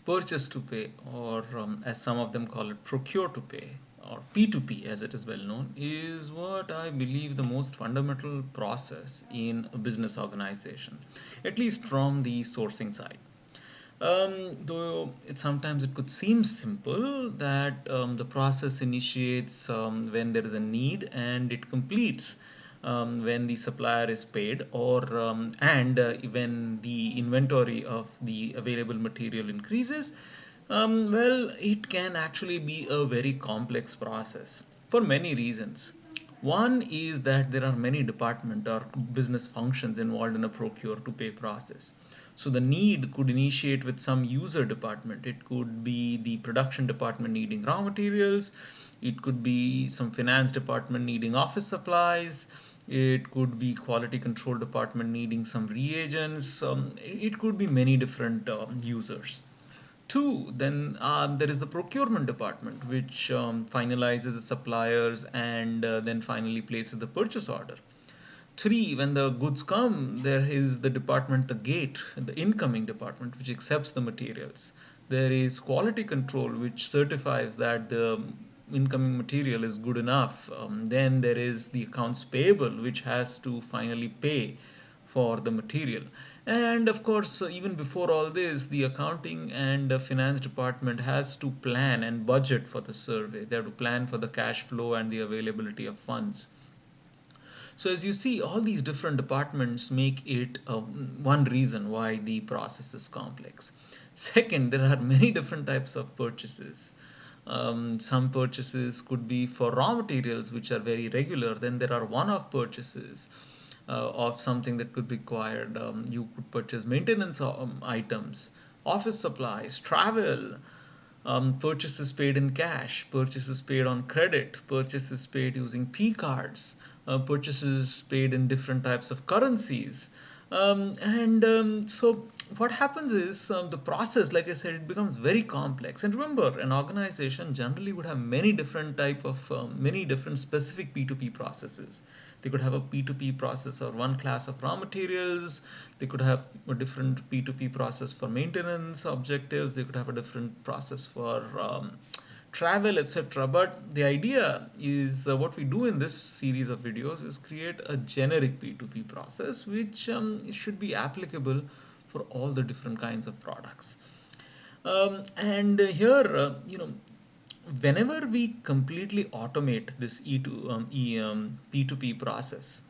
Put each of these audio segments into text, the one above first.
purchase to pay, or as some of them call it, procure to pay, or P2P as it is well known, is what I believe the most fundamental process in a business organization, at least from the sourcing side. Though sometimes it could seem simple that the process initiates when there is a need and it completes when the supplier is paid, or and when the inventory of the available material increases. Well, it can actually be a very complex process for many reasons. One is that there are many department or business functions involved in a procure to pay process. So the need could initiate with some user department. It could be the production department needing raw materials. It could be some finance department needing office supplies. It could be quality control department needing some reagents. It could be many different users. Two, then there is the procurement department, which finalizes the suppliers and then finally places the purchase order. Three, when the goods come, there is the department, the gate, the incoming department, which accepts the materials. There is quality control, which certifies that the incoming material is good enough. Then there is the accounts payable, which has to finally pay for the material. And of course, even before all this, the accounting and finance department has to plan and budget for the survey. They have to plan for the cash flow and the availability of funds. So as you see, all these different departments make it one reason why the process is complex. Second, there are many different types of purchases. Some purchases could be for raw materials, which are very regular. Then there are one-off purchases of something that could be required. You could purchase maintenance items, office supplies, travel, purchases paid in cash, purchases paid on credit, purchases paid using P cards, purchases paid in different types of currencies. So what happens is the process, like I said, it becomes very complex. And remember, an organization generally would have many different specific P2P processes. They could have a P2P process or one class of raw materials. They could have a different P2P process for maintenance objectives. They could have a different process for travel, etc. But the idea is what we do in this series of videos is create a generic P2P process which should be applicable for all the different kinds of products. And here, whenever we completely automate this P2P process,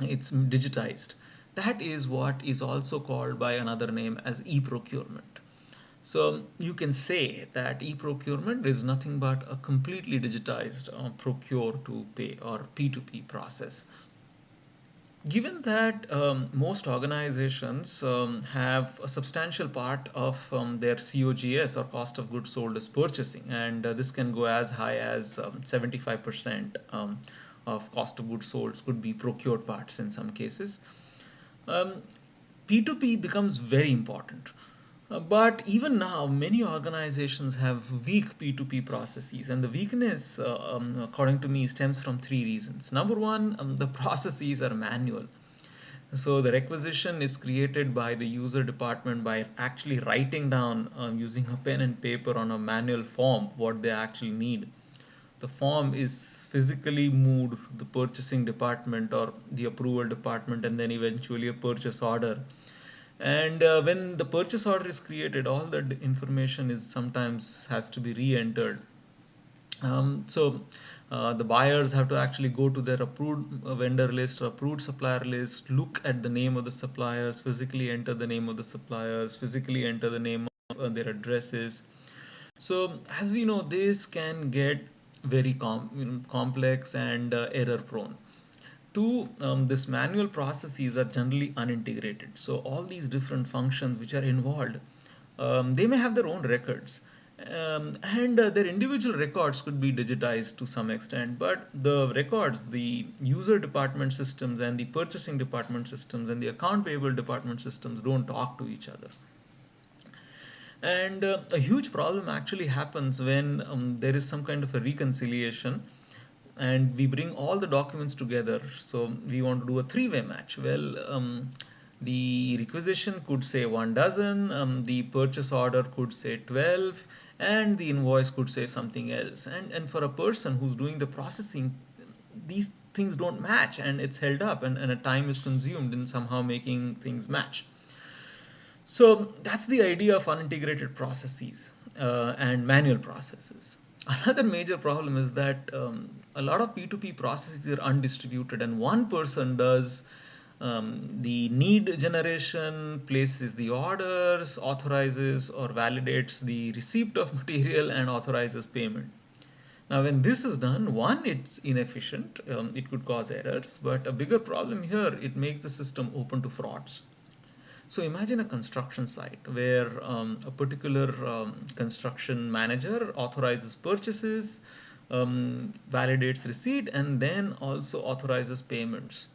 it's digitized. That is what is also called by another name as e-procurement. So you can say that e-procurement is nothing but a completely digitized procure to pay or P2P process. Given that most organizations have a substantial part of their COGS or cost of goods sold as purchasing, and this can go as high as 75% of cost of goods sold could be procured parts in some cases. Um, P2P becomes very important. But even now, many organizations have weak P2P processes, and the weakness, according to me, stems from three reasons. Number one, the processes are manual. So the requisition is created by the user department by actually writing down using a pen and paper on a manual form what they actually need. The form is physically moved to the purchasing department or the approval department, and then eventually a purchase order. And when the purchase order is created, all the information is sometimes has to be re-entered. The buyers have to actually go to their approved vendor list or approved supplier list, look at the name of the suppliers, physically enter the name of the suppliers, physically enter the name of their addresses. So as we know, this can get very complex and error prone. Two, this manual processes are generally unintegrated. So all these different functions which are involved, they may have their own records. And their individual records could be digitized to some extent, but the records, the user department systems and the purchasing department systems and the account payable department systems don't talk to each other. And a huge problem actually happens when there is some kind of a reconciliation and we bring all the documents together. So we want to do a three-way match. Well, The requisition could say 1 dozen, the purchase order could say 12, and the invoice could say something else. And for a person who's doing the processing, these things don't match and it's held up, and a time is consumed in somehow making things match. So that's the idea of unintegrated processes and manual processes. Another major problem is that a lot of P2P processes are undistributed, and one person does the need generation, places the orders, authorizes or validates the receipt of material, and authorizes payment. Now, when this is done, one, it's inefficient, it could cause errors, but a bigger problem here, it makes the system open to frauds. So imagine a construction site where a particular construction manager authorizes purchases, validates receipt, and then also authorizes payments.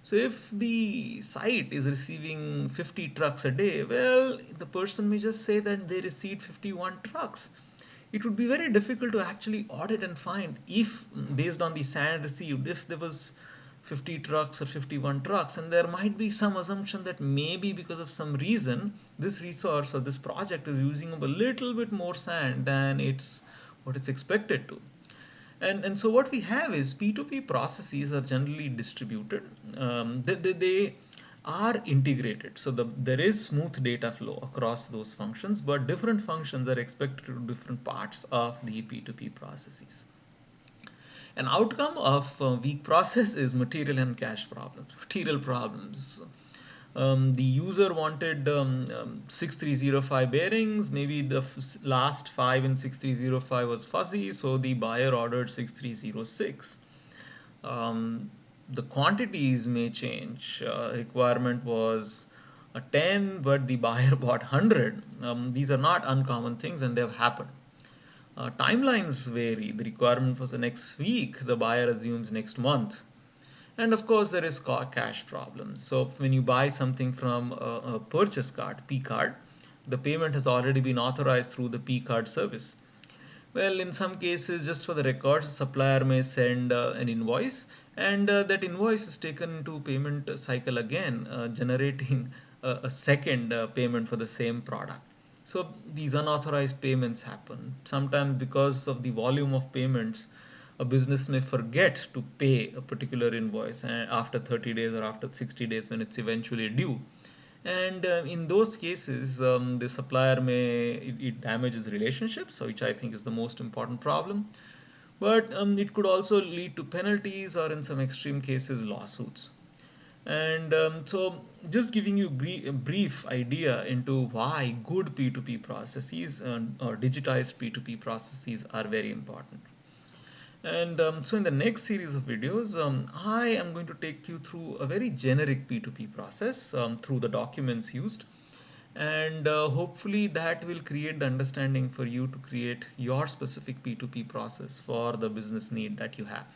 So if the site is receiving 50 trucks a day, well, the person may just say that they received 51 trucks. It would be very difficult to actually audit and find if, based on the sand received, if there was 50 trucks or 51 trucks, and there might be some assumption that maybe because of some reason this resource or this project is using up a little bit more sand than it's what it's expected to. And so what we have is P2P processes are generally distributed. They are integrated. So there is smooth data flow across those functions, but different functions are expected to do different parts of the P2P processes. An outcome of weak process is material and cash problems. Material problems. The user wanted 6305 bearings. Maybe the last 5 in 6305 was fuzzy, so the buyer ordered 6306. The quantities may change. Requirement was a 10, but the buyer bought 100. These are not uncommon things, and they've happened. Timelines vary. The requirement was the next week, the buyer assumes next month. And of course, there is cash problems. So when you buy something from a purchase card, P card, the payment has already been authorized through the P card service. Well, in some cases, just for the records, supplier may send an invoice, and that invoice is taken into payment cycle again, generating a second payment for the same product. So these unauthorized payments happen. Sometimes because of the volume of payments, a business may forget to pay a particular invoice after 30 days or after 60 days when it's eventually due. And in those cases, the supplier it damages relationships, so which I think is the most important problem. But it could also lead to penalties or in some extreme cases lawsuits. And so just giving you a brief idea into why good P2P processes or digitized P2P processes are very important. And so in the next series of videos, I am going to take you through a very generic P2P process through the documents used. And hopefully that will create the understanding for you to create your specific P2P process for the business need that you have.